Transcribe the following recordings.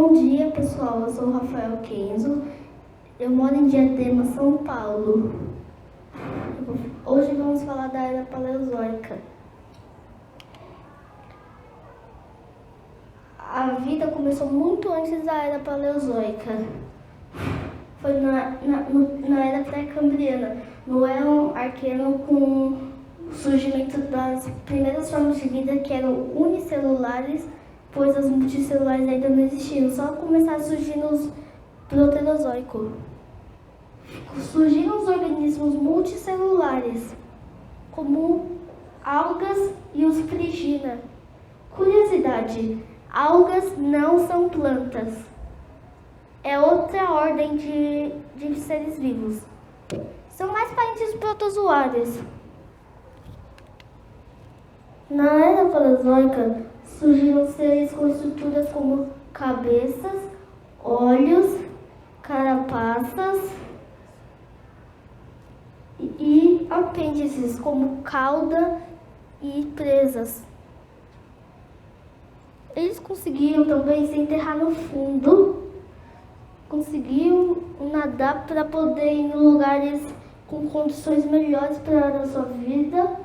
Bom dia, pessoal. Eu sou o Rafael Kenzo. Eu moro em Diadema, São Paulo. Hoje vamos falar da Era Paleozoica. A vida começou muito antes da Era Paleozoica. Foi na Era Pré-Cambriana, no Éon Arqueano, com o surgimento das primeiras formas de vida que eram unicelulares, pois as multicelulares ainda não existiam, só começaram a surgir nos Proterozoicos. Surgiram os organismos multicelulares, como algas e os frigina. Curiosidade, algas não são plantas. É outra ordem de seres vivos. São mais parentes dos protozoários. Na Era Paleozoica, surgiram seres com estruturas como cabeças, olhos, carapaças e apêndices como cauda e presas. Eles conseguiam também se enterrar no fundo, conseguiam nadar para poder ir em lugares com condições melhores para a sua vida.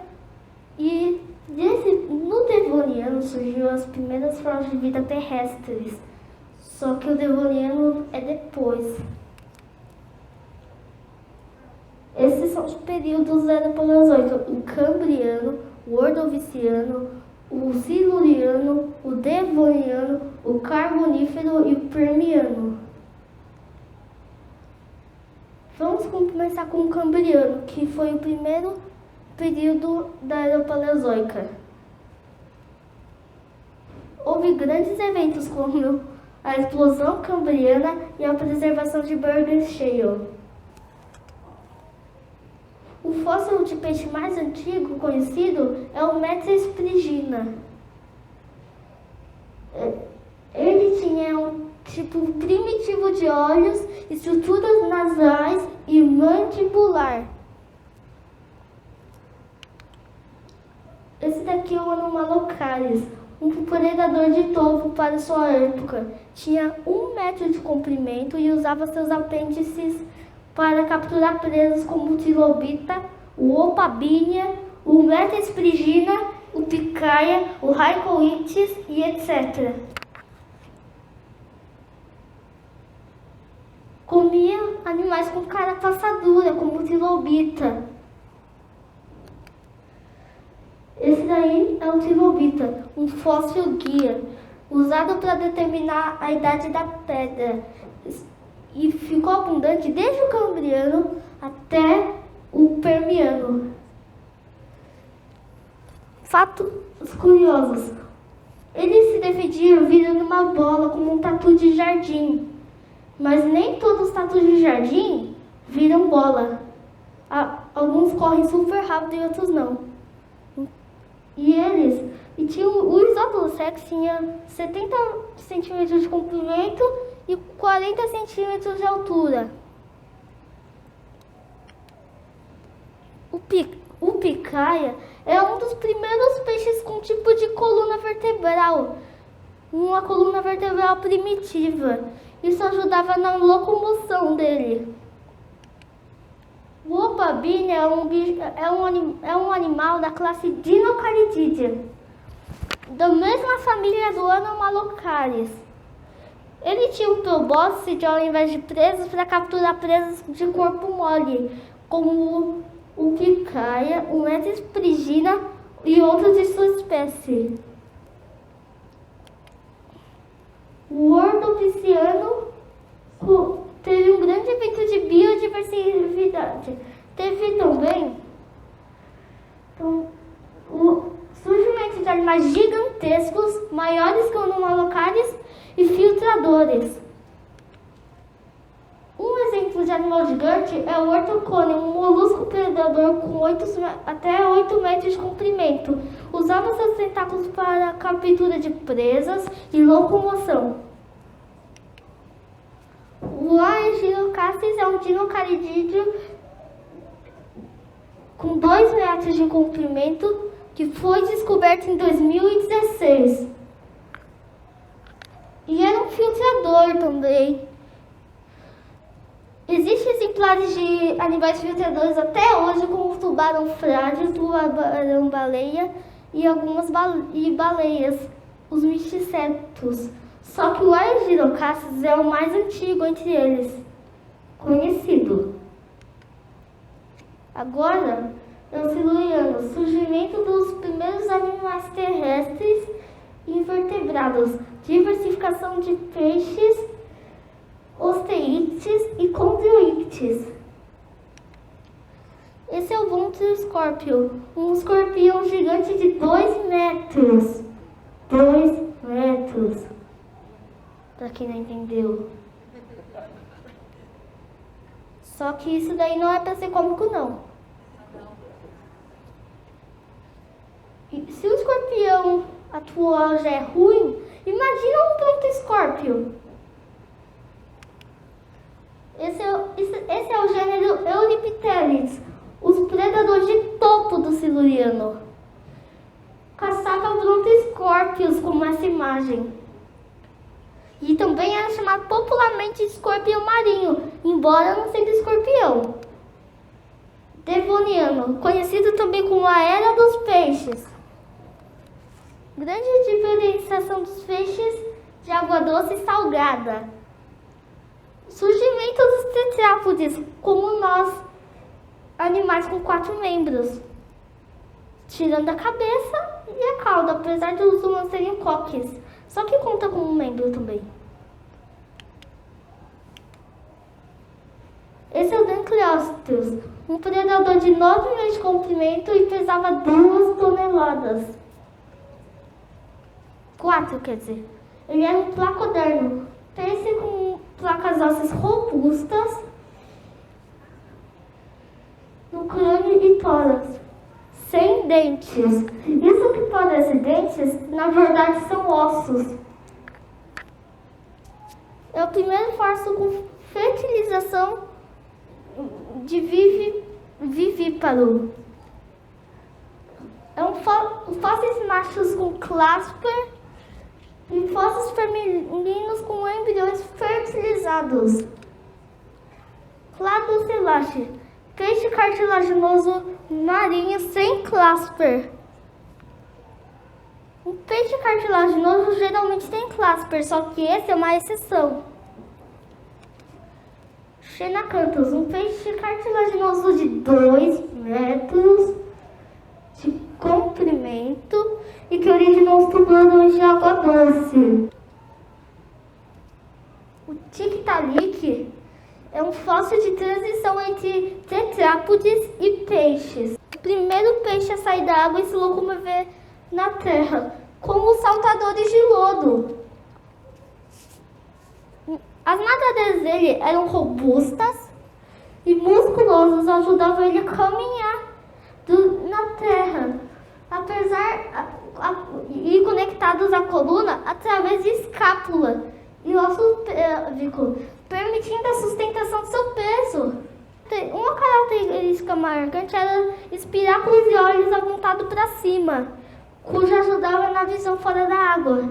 E no Devoniano surgiu as primeiras formas de vida terrestres, só que o Devoniano é depois. Esses são os períodos da Era Paleozoica: o Cambriano, o Ordoviciano, o Siluriano, o Devoniano, o Carbonífero e o Permiano. Vamos começar com o Cambriano, que foi o primeiro período da Era Paleozoica. Houve grandes eventos como a explosão cambriana e a preservação de Burgess Shale. O fóssil de peixe mais antigo conhecido é o Metres prigina. Ele tinha um tipo primitivo de olhos, estruturas nasais e mandibular. Esse daqui é o Anomalocaris, um predador de topo para sua época. Tinha 1 metro de comprimento e usava seus apêndices para capturar presas como o trilobita, o opabínia, o Metres prigina, o picaia, o Raicoichthys e etc. Comia animais com carapaça dura, como o trilobita. Esse daí é o trilobita, um fóssil guia, usado para determinar a idade da pedra. E ficou abundante desde o Cambriano até o Permiano. Fatos curiosos. Ele se defendia virando uma bola como um tatu de jardim. Mas nem todos os tatus de jardim viram bola. Alguns correm super rápido e outros não. O Isoplosex tinha 70 centímetros de comprimento e 40 centímetros de altura. O picaia é um dos primeiros peixes com tipo de coluna vertebral, uma coluna vertebral primitiva. Isso ajudava na locomoção dele. O opabínia é um animal da classe Dinocarididae, da mesma família do Anomalocaris. Ele tinha um probóscide ao invés de presas para capturar presas de corpo mole, como o picaia, o Metres prigina e outros de sua espécie. O Ordoviciano teve um grande evento de biodiversidade. Teve também o surgimento de animais gigantescos, maiores que o Anomalocaris e filtradores. Um exemplo de animal gigante é o Ortocone, um molusco predador com até 8 metros de comprimento. Usava seus tentáculos para captura de presas e locomoção. O Aegirocassis é um dinocaridídeo com 2 metros de comprimento que foi descoberto em 2016. E era um filtrador. também. Existem exemplares de animais filtradores até hoje, como o tubarão frágil, tubarão-baleia e algumas baleias, os misticetos. Só que o Argyrocastes é o mais antigo entre eles, conhecido. Agora é o Siluriano, surgimento dos primeiros animais terrestres e invertebrados, diversificação de peixes, osteídeos e condrioides. Esse é o Vontroscorpio, um escorpião gigante de 2 metros. 2 metros. Pra quem não entendeu. Só que isso daí não é pra ser cômico, não. E se o escorpião atual já é ruim, imagina um Brontoscórpio. Esse é o gênero Euripteris, os predadores de topo do Siluriano. Caçava Brontoscórpios, como essa imagem. E também era chamado popularmente de escorpião marinho, embora não sendo escorpião. Devoniano, conhecido também como a Era dos Peixes. Grande diferenciação dos peixes de água doce e salgada. Surgimento dos tetrápodes, como nós, animais com 4 membros, tirando a cabeça e a cauda, apesar de os humanos terem coques, só que conta como um membro também. Esse é o Dendrocetus, um predador de 9 metros de comprimento e pesava 2 toneladas. 4, quer dizer. Ele era um placodermo, peixe com placas ósseas robustas no crânio e tórax, sem dentes. Isso que parece dentes, na verdade são ossos. É o primeiro fóssil com fertilização de vivíparo. É um fósseis machos com clasper e fósseis femininos com embriões fertilizados. Cladocelache, peixe cartilaginoso marinho sem clasper. Um peixe cartilaginoso geralmente tem clasper, só que esse é uma exceção. Xenacanthus, um peixe cartilaginoso de 2 metros de comprimento e que originou os tubarões de água doce. O Tiktaalik é um fóssil de transição entre tetrápodes e peixes. O primeiro peixe a sair da água e se locomover na terra, como os saltadores de lodo. As nadadeiras dele eram robustas e musculosos, ajudavam ele a caminhar na terra, e conectados à coluna através de escápula e osso pélvico, permitindo a sustentação do seu peso. Uma característica marcante era espiráculos e olhos apontados para cima, cujo ajudava na visão fora da água.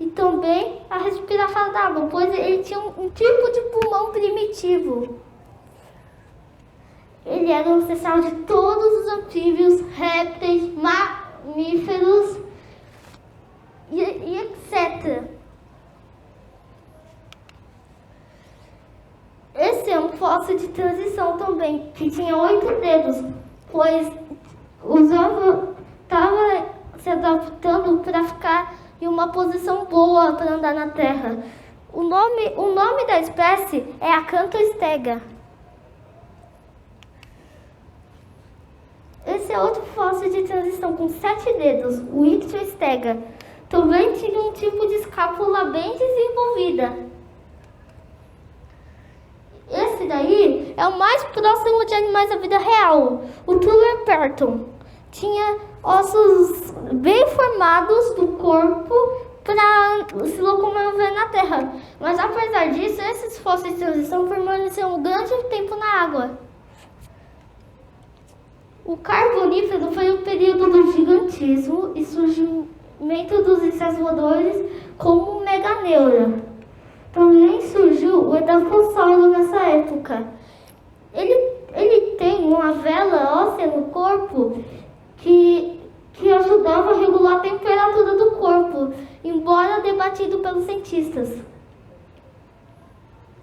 E também a respirar fora da água, pois ele tinha um tipo de pulmão primitivo. Ele era o ancestral de todos os anfíbios, répteis, mamíferos e etc. Esse é um fóssil de transição também, que tinha 8 dedos, pois estava se adaptando para ficar em uma posição boa para andar na terra. O nome da espécie é Acanthostega. Esse é outro fóssil de transição com 7 dedos, o Ichthyostega. Também tinha um tipo de escápula bem desenvolvida. Esse daí é o mais próximo de animais da vida real, o Tulerperton. Tinha ossos bem formados do corpo para se locomover na terra. Mas apesar disso, esses fósseis de transição permaneceram um grande tempo na água. O Carbonífero foi o período do gigantismo e surgimento dos insetos voadores como o Meganeura. Também surgiu o Edafossauro nessa época. Ele tem uma vela óssea no corpo que ajudava a regular a temperatura do corpo, embora debatido pelos cientistas.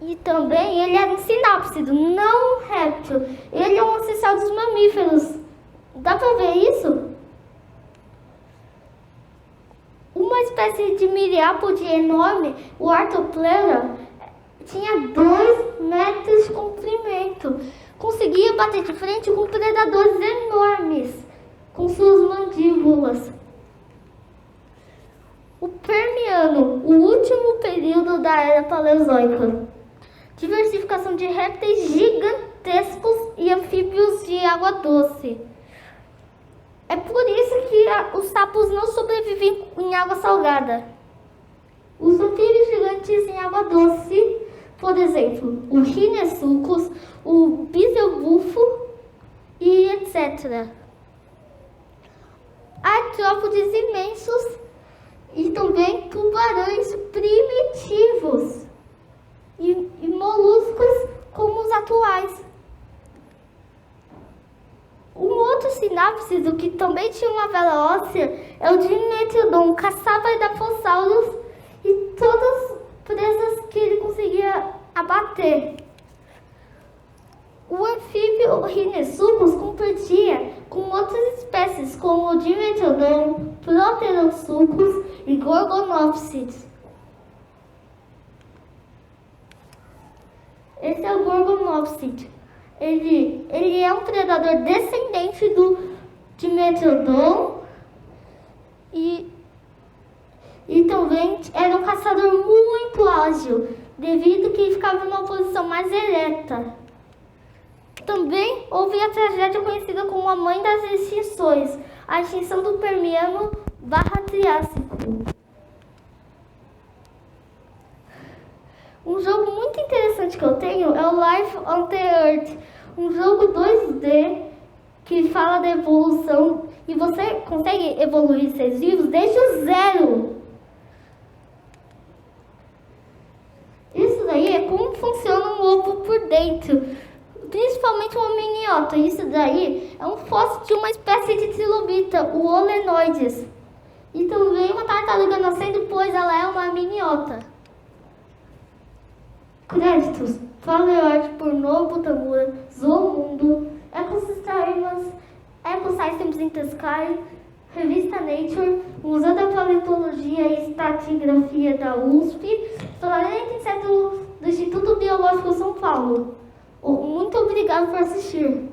E também ele era um sinápsido, não um réptil. Ele é um ancestral dos mamíferos. Dá pra ver isso? Uma espécie de miriápode enorme, o Arthropleura, tinha 2 metros de comprimento. Conseguia bater de frente com predadores enormes, com suas mandíbulas. O Permiano, o último período da Era Paleozoica. Diversificação de répteis gigantescos e anfíbios de água doce. É por isso que os sapos não sobrevivem em água salgada. Os anfíbios gigantes em água doce, por exemplo, o Rhinesuchus, o Beelzebufo e etc. Artrópodes imensos e também tubarões primitivos e moluscos como os atuais. Um outro sinápsido que também tinha uma vela óssea é o Dimetrodon, caçava Edaphosaurus e todas as presas que ele conseguia abater. O anfíbio Rhinesuchus competia com outras espécies como o Dimetrodon, Proterosuchus e Gorgonopsids. Esse é o Gorgonopsid. Ele é um predador descendente do Dimetrodon e também era um caçador muito ágil, devido que ficava numa posição mais ereta. Também houve a tragédia conhecida como a mãe das extinções, a extinção do Permiano/Triássico. Um jogo muito interessante que eu tenho é o Life on the Earth, um jogo 2D que fala da evolução e você consegue evoluir seres vivos desde o zero. Isso daí é como funciona um ovo por dentro, principalmente uma miniota. Isso daí é um fóssil de uma espécie de trilobita, o Olenoides. E também uma tartaruga nascendo, pois ela é uma miniota. Créditos: Paleoarte por Nobu Tamura, Zoomundo, Ecosystems in the Sky, Revista Nature, Museu da Paleontologia e Estratigrafia da USP, Planeta Inseto do Instituto Biológico São Paulo. Muito obrigado por assistir.